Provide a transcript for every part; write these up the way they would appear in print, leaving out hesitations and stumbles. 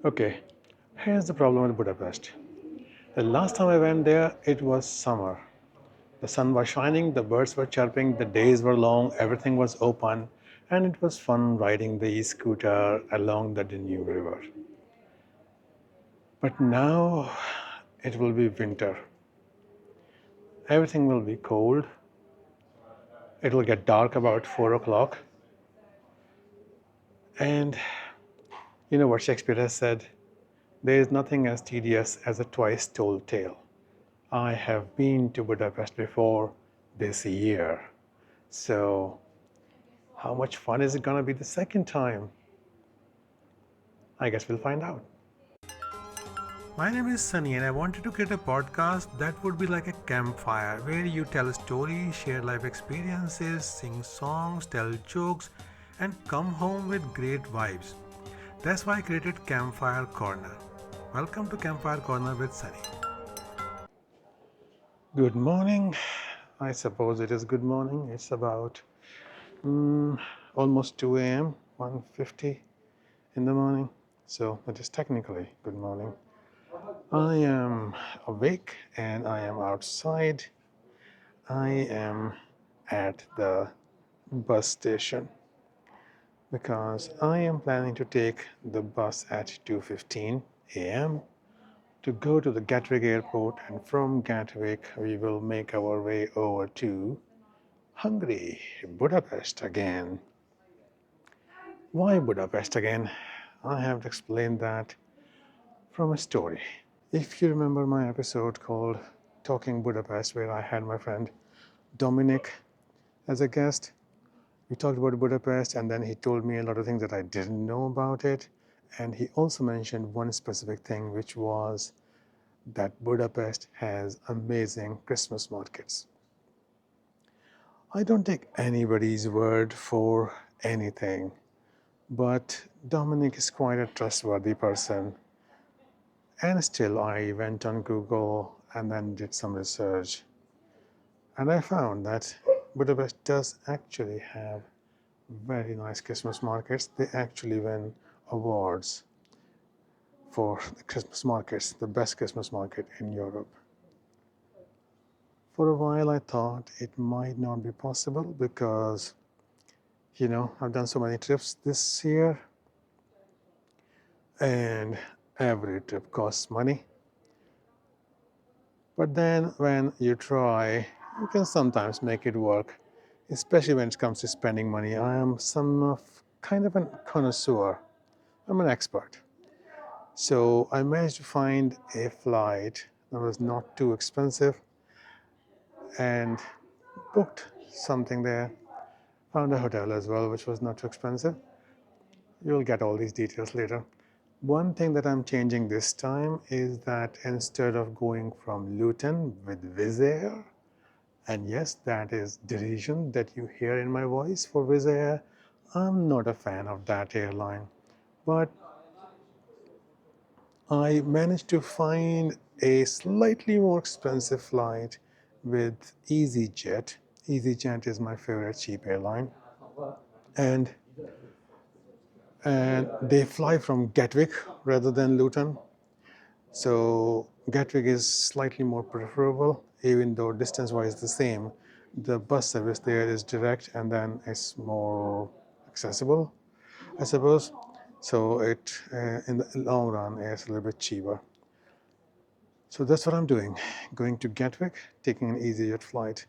Okay, here's the problem with Budapest. The last time I went there, it was summer. The sun was shining, the birds were chirping, the days were long, everything was open, and it was fun riding the e-scooter along the Danube River. But now it will be winter. Everything will be cold. It will get dark about 4 o'clock. And you know what Shakespeare has said? There is nothing as tedious as a twice told tale. I have been to Budapest before this year. So, how much fun is it going to be the second time? I guess we'll find out. My name is Sunny, and I wanted to create a podcast that would be like a campfire where you tell a story, share life experiences, sing songs, tell jokes, and come home with great vibes. That's why I created Campfire Corner. Welcome to Campfire Corner with Sunny. Good morning. I suppose it is good morning. It's about almost 2 a.m., 1:50 in the morning. So it is technically good morning. I am awake and I am outside. I am at the bus station because I am planning to take the bus at 2:15 a.m. to go to the Gatwick airport, and from Gatwick we will make our way over to Hungary, Budapest again. Why Budapest again? I have to explain that from a story. If you remember my episode called Talking Budapest, where I had my friend Dominic as a guest, we talked about Budapest and then he told me a lot of things that I didn't know about it. And he also mentioned one specific thing, which was that Budapest has amazing Christmas markets. I don't take anybody's word for anything, but Dominic is quite a trustworthy person. And still, I went on Google and then did some research. And I found that Budapest does actually have very nice Christmas markets. They actually win awards for the Christmas markets, the best Christmas market in Europe. For a while, I thought it might not be possible because, I've done so many trips this year and every trip costs money. But then when you try, you can sometimes make it work, especially when it comes to spending money. I am kind of a connoisseur. I'm an expert. So I managed to find a flight that was not too expensive and booked something there. Found a hotel as well, which was not too expensive. You'll get all these details later. One thing that I'm changing this time is that instead of going from Luton with Wizz Air, and yes, that is derision that you hear in my voice for Wizz Air, I'm not a fan of that airline. But I managed to find a slightly more expensive flight with EasyJet. EasyJet is my favorite cheap airline. And they fly from Gatwick rather than Luton. So Gatwick is slightly more preferable, even though distance-wise the same. The bus service there is direct and then it's more accessible, I suppose. So it, in the long run, is a little bit cheaper. So that's what I'm doing. Going to Gatwick, taking an EasyJet flight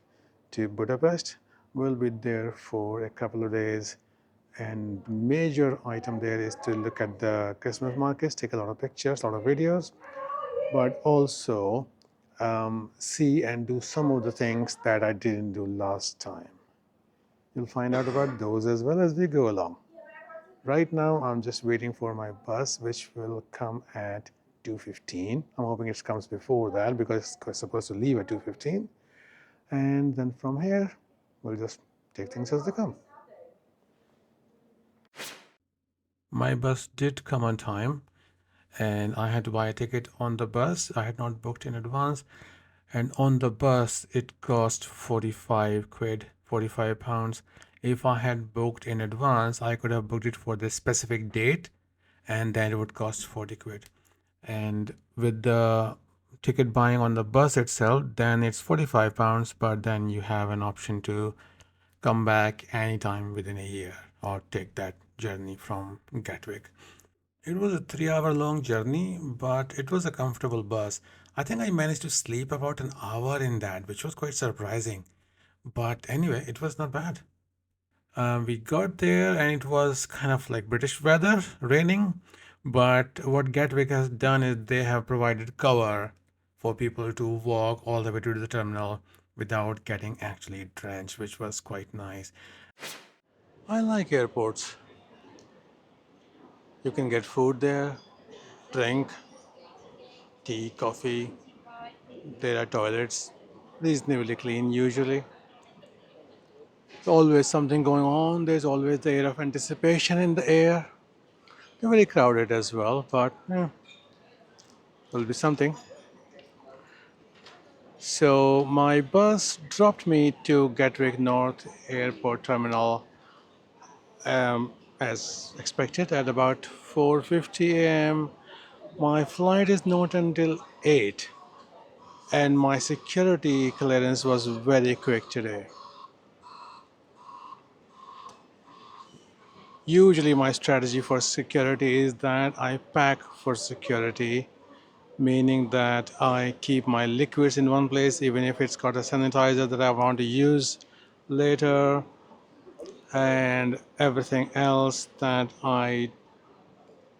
to Budapest. We'll be there for a couple of days. And major item there is to look at the Christmas markets, take a lot of pictures, a lot of videos, but also see and do some of the things that I didn't do last time. You'll find out about those as well as we go along. Right now, I'm just waiting for my bus, which will come at 2:15. I'm hoping it comes before that because it's supposed to leave at 2:15. And then from here, we'll just take things as they come. My bus did come on time, and I had to buy a ticket on the bus. I had not booked in advance. And on the bus, it cost 45 quid, 45 pounds. If I had booked in advance, I could have booked it for the specific date and then it would cost 40 quid. And with the ticket buying on the bus itself, then it's 45 pounds, but then you have an option to come back anytime within a year or take that journey from Gatwick. It was a 3 hour long journey, but it was a comfortable bus. I think I managed to sleep about an hour in that, which was quite surprising. But anyway, it was not bad. We got there and it was kind of like British weather, raining. But what Gatwick has done is they have provided cover for people to walk all the way to the terminal without getting actually drenched, which was quite nice. I like airports. You can get food there, drink, tea, coffee. There are toilets, reasonably clean usually. There's always something going on. There's always the air of anticipation in the air. They're very crowded as well, but yeah, will be something. So my bus dropped me to Gatwick North Airport Terminal as expected at about 4:50 a.m. My flight is not until 8, and my security clearance was very quick today. Usually, my strategy for security is that I pack for security, meaning that I keep my liquids in one place, even if it's got a sanitizer that I want to use later, and everything else that I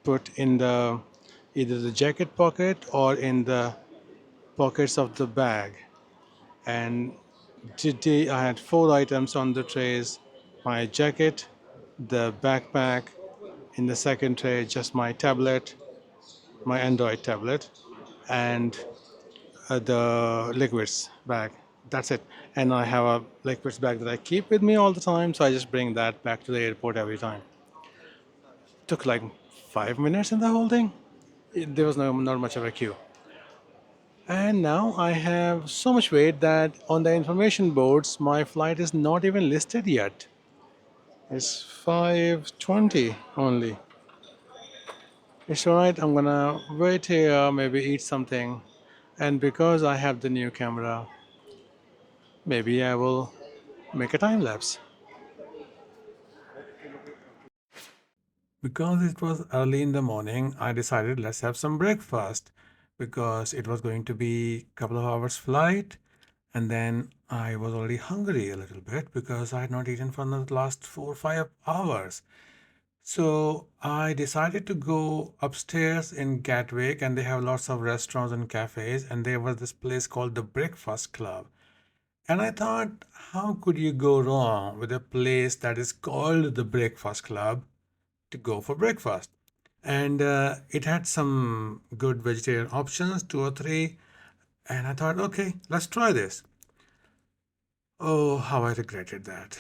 put in the either the jacket pocket or in the pockets of the bag. And today I had four items on the trays: my jacket, the backpack, in the second tray, just my tablet, my Android tablet, and the liquids bag. That's it. And I have a liquids bag that I keep with me all the time, so I just bring that back to the airport every time. Took like 5 minutes in the whole thing. There was not much of a queue. And now I have so much weight that on the information boards, my flight is not even listed yet. It's 5:20 only. It's alright, I'm gonna wait here, maybe eat something. And because I have the new camera, maybe I will make a time lapse. Because it was early in the morning, I decided let's have some breakfast because it was going to be a couple of hours flight, and then I was already hungry a little bit because I had not eaten for the last 4 or 5 hours. So I decided to go upstairs in Gatwick, and they have lots of restaurants and cafes, and there was this place called the Breakfast Club. And I thought, how could you go wrong with a place that is called the Breakfast Club to go for breakfast? And it had some good vegetarian options, two or three. And I thought, okay, let's try this. Oh, how I regretted that.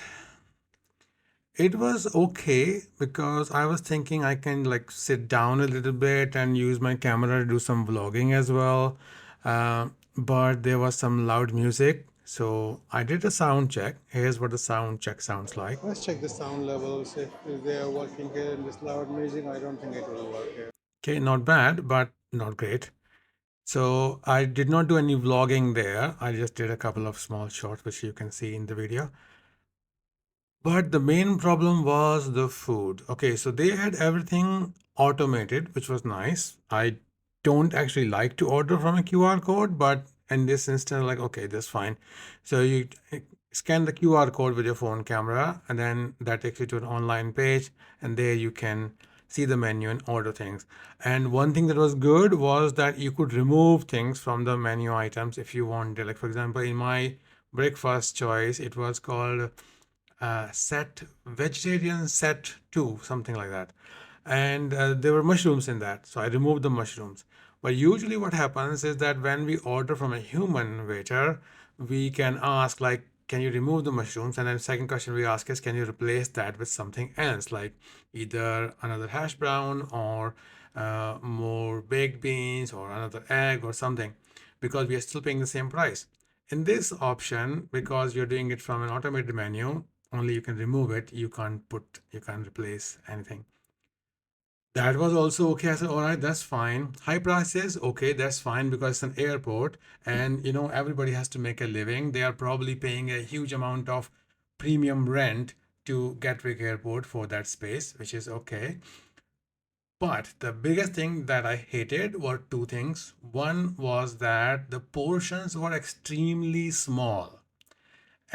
It was okay because I was thinking I can like sit down a little bit and use my camera to do some vlogging as well. But there was some loud music. So I did a sound check. Here's what the sound check sounds like. Let's check the sound levels. If they are working here in this loud music, I don't think it will work here. Okay, not bad, but not great. So I did not do any vlogging there. I just did a couple of small shots, which you can see in the video. But the main problem was the food. Okay, so they had everything automated, which was nice. I don't actually like to order from a QR code, but in this instance, like, okay, that's fine. So you scan the QR code with your phone camera, and then that takes you to an online page, and there you can see the menu and order things. And one thing that was good was that you could remove things from the menu items if you wanted. Like, for example, in my breakfast choice, it was called set vegetarian set 2, something like that, and there were mushrooms in that, so I removed the mushrooms. But usually what happens is that when we order from a human waiter, we can ask like, can you remove the mushrooms, and then second question we ask is, can you replace that with something else, like either another hash brown or more baked beans or another egg or something, because we are still paying the same price. In this option, because you're doing it from an automated menu, only you can remove it, you can't replace anything. That was also okay. I said, all right, that's fine. High prices, okay, that's fine because it's an airport and everybody has to make a living. They are probably paying a huge amount of premium rent to Gatwick Airport for that space, which is okay. But the biggest thing that I hated were two things. One was that the portions were extremely small.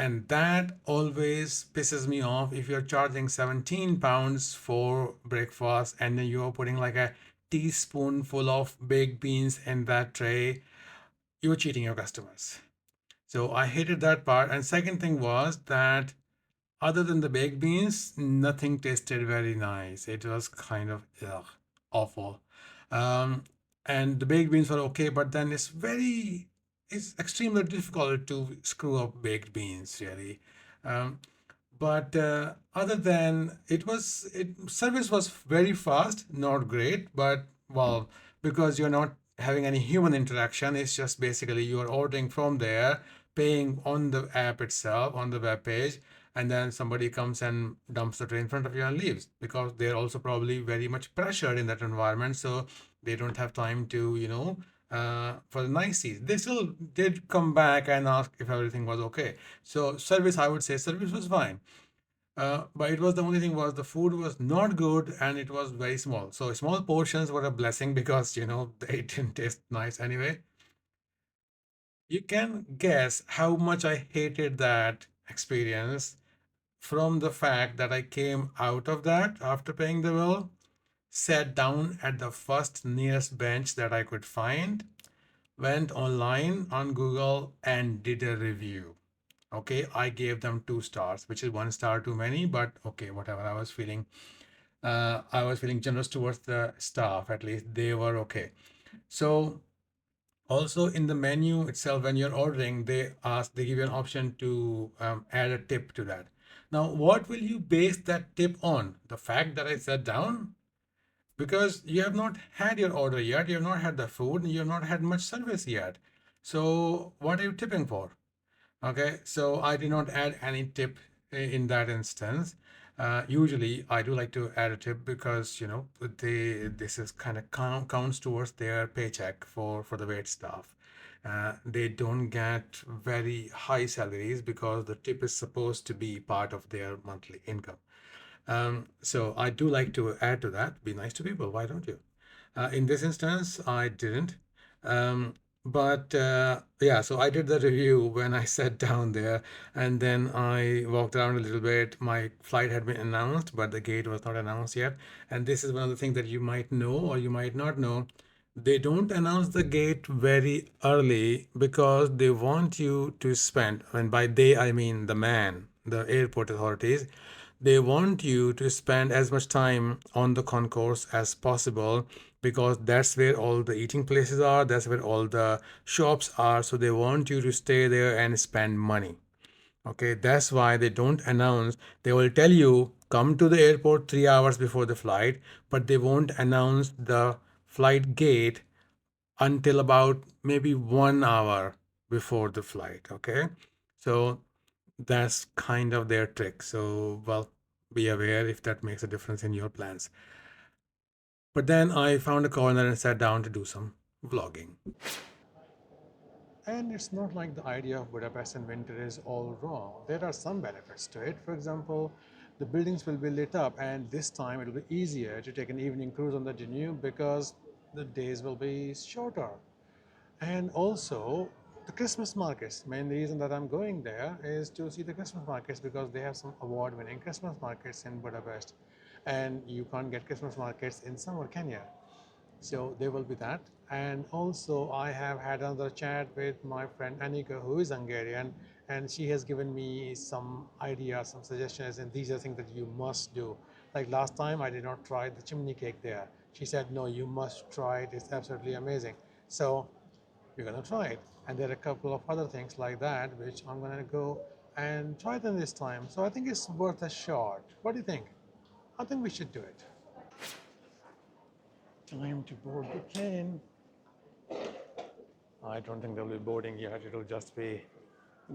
And that always pisses me off if you're charging 17 pounds for breakfast and then you're putting like a teaspoonful of baked beans in that tray. You're cheating your customers. So I hated that part. And second thing was that other than the baked beans, nothing tasted very nice. It was kind of awful. Um, and the baked beans were okay, but then it's extremely difficult to screw up baked beans, really. Um, but other than service was very fast, not great, but well, because you're not having any human interaction, it's just basically you're ordering from there, paying on the app itself, on the web page, and then somebody comes and dumps the tray in front of you and leaves because they're also probably very much pressured in that environment, so they don't have time to for the niceties. They still did come back and ask if everything was okay. So service, I would say service was fine. But it was the only thing was the food was not good and it was very small. So small portions were a blessing because they didn't taste nice anyway. You can guess how much I hated that experience from the fact that I came out of that after paying the bill, sat down at the first nearest bench that I could find, went online on Google and did a review. Okay, I gave them 2 stars, which is 1 star too many, but okay, whatever. I was feeling generous towards the staff. At least they were okay. So also in the menu itself, when you're ordering, they give you an option to add a tip to that. Now, what will you base that tip on? The fact that I sat down? Because you have not had your order yet, you have not had the food, and you have not had much service yet. So, what are you tipping for? Okay, so I did not add any tip in that instance. Usually, I do like to add a tip because this is kind of counts towards their paycheck for the wait staff. They don't get very high salaries because the tip is supposed to be part of their monthly income. So I do like to add to that. Be nice to people. Why don't you? In this instance, I didn't. Um, but yeah, so I did the review when I sat down there, and then I walked around a little bit. My flight had been announced, but the gate was not announced yet. And this is one of the things that you might know or you might not know. They don't announce the gate very early because they want you to spend, and by they I mean the airport authorities, they want you to spend as much time on the concourse as possible because that's where all the eating places are, that's where all the shops are. So they want you to stay there and spend money. Okay, that's why they don't announce. They will tell you come to the airport 3 hours before the flight, but they won't announce the flight gate until about maybe 1 hour before the flight. Okay, so that's kind of their trick. So, well, be aware if that makes a difference in your plans. But then I found a corner and sat down to do some vlogging. And it's not like the idea of Budapest in winter is all wrong. There are some benefits to it. For example, the buildings will be lit up, and this time it'll be easier to take an evening cruise on the Danube because the days will be shorter. And also, the Christmas markets. Main reason that I'm going there is to see the Christmas markets because they have some award-winning Christmas markets in Budapest, and you can't get Christmas markets in summer, can you? So there will be that. And also, I have had another chat with my friend Annika, who is Hungarian, and she has given me some ideas, some suggestions, and these are things that you must do. Like last time, I did not try the chimney cake there. She said, no, you must try it. It's absolutely amazing. So we're going to try it. And there are a couple of other things like that, which I'm going to go and try them this time. So I think it's worth a shot. What do you think? I think we should do it. Time to board the plane. I don't think they'll be boarding yet. It'll just be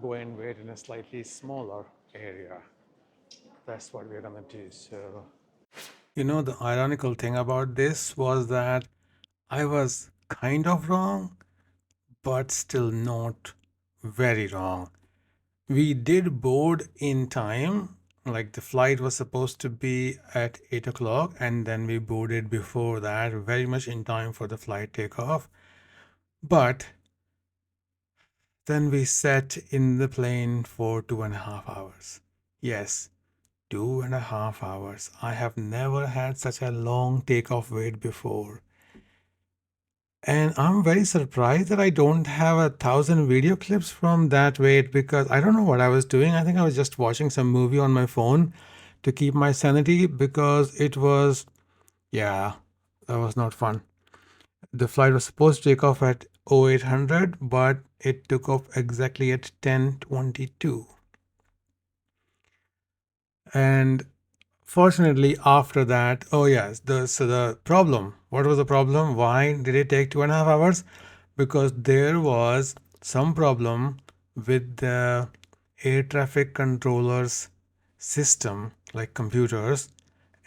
go and wait in a slightly smaller area. That's what we're gonna do. So The ironical thing about this was that I was kind of wrong, but still not very wrong. We did board in time. Like the flight was supposed to be at 8 o'clock, and then we boarded before that, very much in time for the flight takeoff. But then we sat in the plane for 2.5 hours. Yes, 2.5 hours. I have never had such a long takeoff wait before. And I'm very surprised that I don't have 1,000 video clips from that wait because I don't know what I was doing. I think I was just watching some movie on my phone to keep my sanity because it was, yeah, that was not fun. The flight was supposed to take off at 0800, but it took off exactly at 10:22. And fortunately, after that, oh yes, the problem. What was the problem? Why did it take 2.5 hours? Because there was some problem with the air traffic controllers system, like computers,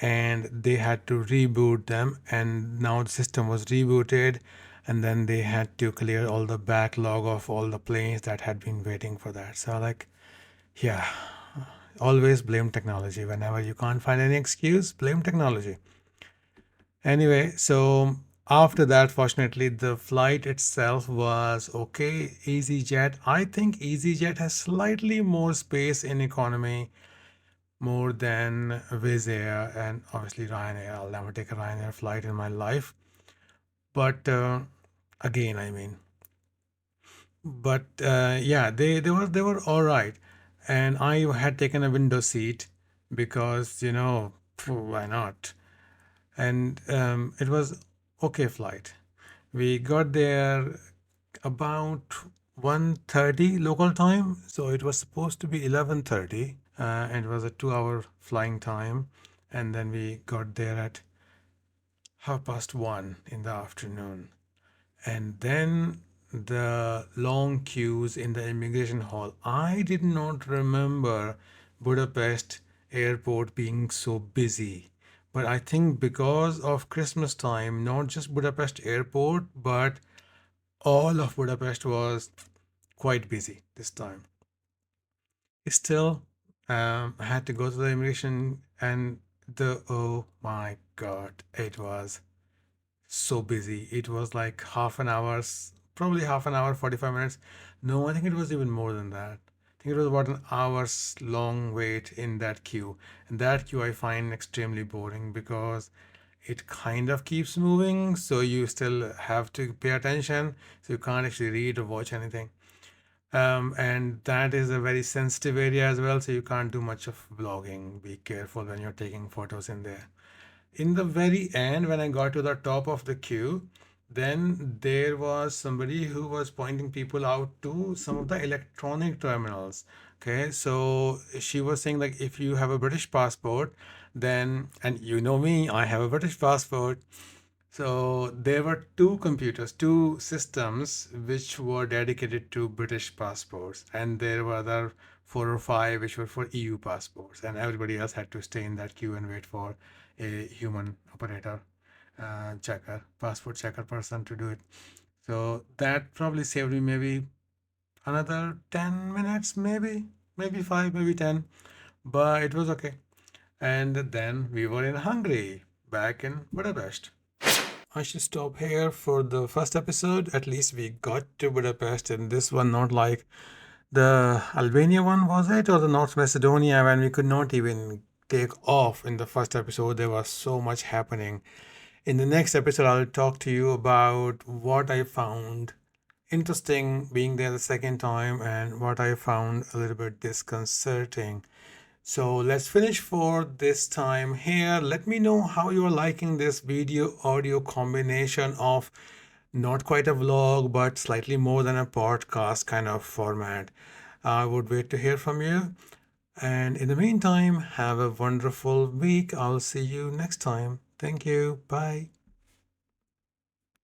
and they had to reboot them. And now the system was rebooted, and then they had to clear all the backlog of all the planes that had been waiting for that. So, like, yeah, always blame technology. Whenever you can't find any excuse, blame technology. Anyway, so after that, fortunately, the flight itself was okay. EasyJet, I think EasyJet has slightly more space in economy, more than Wizz Air and obviously Ryanair. I'll never take a Ryanair flight in my life. But again, I mean, but yeah, they were all right, and I had taken a window seat because why not? And it was okay flight. We got there about 1:30 local time, so it was supposed to be 11:30, and it was a 2-hour flying time, and then we got there at 1:30 in the afternoon. And then the long queues in the immigration hall. I did not remember Budapest airport being so busy. But I think because of Christmas time, not just Budapest airport, but all of Budapest was quite busy this time. Still, I had to go to the immigration, and oh my God, it was so busy. It was like half an hour, probably half an hour, 45 minutes. No, I think it was even more than that. I think it was about an hour's long wait in that queue. And that queue I find extremely boring because it kind of keeps moving, so you still have to pay attention, so you can't actually read or watch anything. And that is a very sensitive area as well, so you can't do much of vlogging. Be careful when you're taking photos in there. In the very end, when I got to the top of the queue, then there was somebody who was pointing people out to some of the electronic terminals. Okay, so she was saying, like, if you have a British passport, then, and you know me, I have a British passport. So there were two computers, two systems which were dedicated to British passports, and there were other four or five which were for EU passports, and everybody else had to stay in that queue and wait for a human operator, checker, passport checker person to do it. So that probably saved me maybe another 10 minutes, maybe five, maybe 10, but it was okay. And then we were in Hungary, back in Budapest. I should stop here for the first episode. At least we got to Budapest in this one, not like the Albania one, was it? Or the North Macedonia, when we could not even take off in the first episode. There was so much happening. In the next episode, I'll talk to you about what I found interesting being there the second time and what I found a little bit disconcerting. So let's finish for this time here. Let me know how you're liking this video audio combination of not quite a vlog, but slightly more than a podcast kind of format. I would wait to hear from you. And in the meantime, have a wonderful week. I'll see you next time. Thank you. Bye.